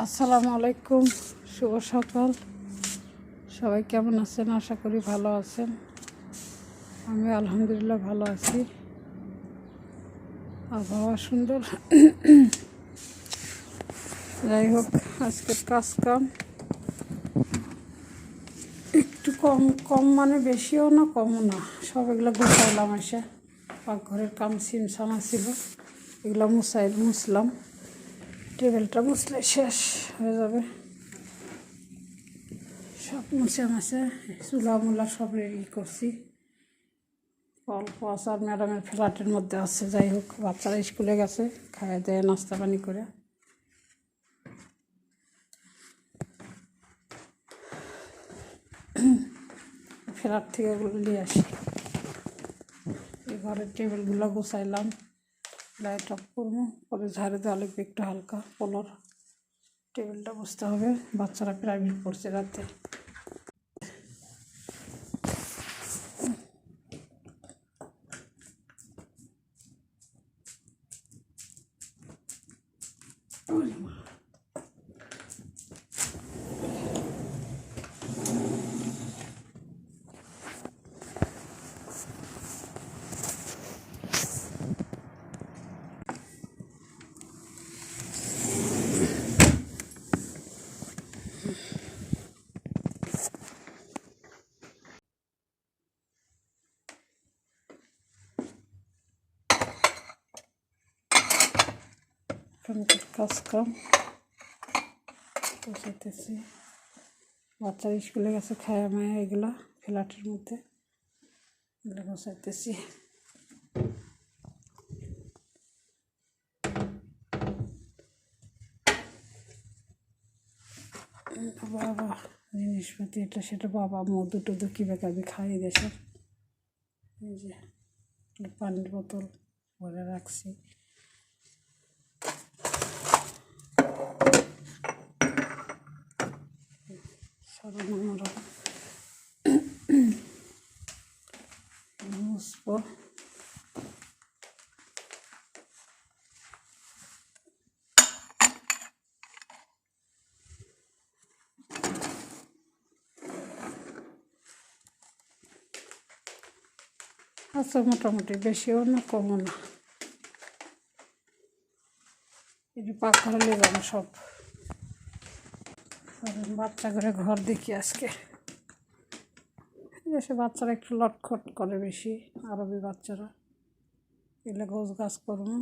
আসসালামু আলাইকুম, শুভ সকাল। সবাই কেমন আছেন? আশা করি ভালো আছেন। আমি আলহামদুলিল্লাহ ভালো আছি। আবহাওয়া সুন্দর। যাই হোক, আজকের কাজ কাম একটু কম কম মানে বেশিও না কমও না, সব এগুলো গুছাইলাম। এসে পাকঘরের কাম সিমসামা ছিল, এগুলো মুছলাম। টেবিলটা মুছলে শেষ হয়ে যাবে। সব মুছে মাছে চুলা মুলা সব রেডি করছি। অল্প আছে আর ম্যাডামের ফ্ল্যাটের মধ্যে আছে। যাই হোক, বাচ্চারা স্কুলে গেছে, খাইয়ে দেয় নাস্তা পানি করে। ফ্ল্যাট থেকে ওগুলো নিয়ে আসি। এই ঘরের টেবিলগুলো গুছাইলাম, লাইট অফ করবো, পরে ঝাড়ে দেওয়া লাগবে একটু হালকা পোলর। টেবিলটা বসতে হবে, বাচ্চারা প্রাইভেট পড়ছে রাতে। কাজ কাম বসাইতেছি। বাচ্চারা স্কুলে গেছে, খায়া মায়া এগুলা ফ্ল্যাটের মধ্যে এগুলো বসাইতেছি। বাবা জিনিসপাতি এটা সেটা, বাবা মধু টধু কিভাবে কাবে খাইয়ে দেশে। এই যে পানির বোতল ভরে রাখছি। সরানো মুছবো। আচ্ছা, মোটামুটি বেশিও না কমও না। এই পাক ঘরে নিয়ে যাবো সব। বাচ্চা করে ঘর দেখি আজকে। দেশে বাচ্চারা একটু লটখট করে বেশি, আরবি বাচ্চারা। এগুলো গোছ গাছ করবো।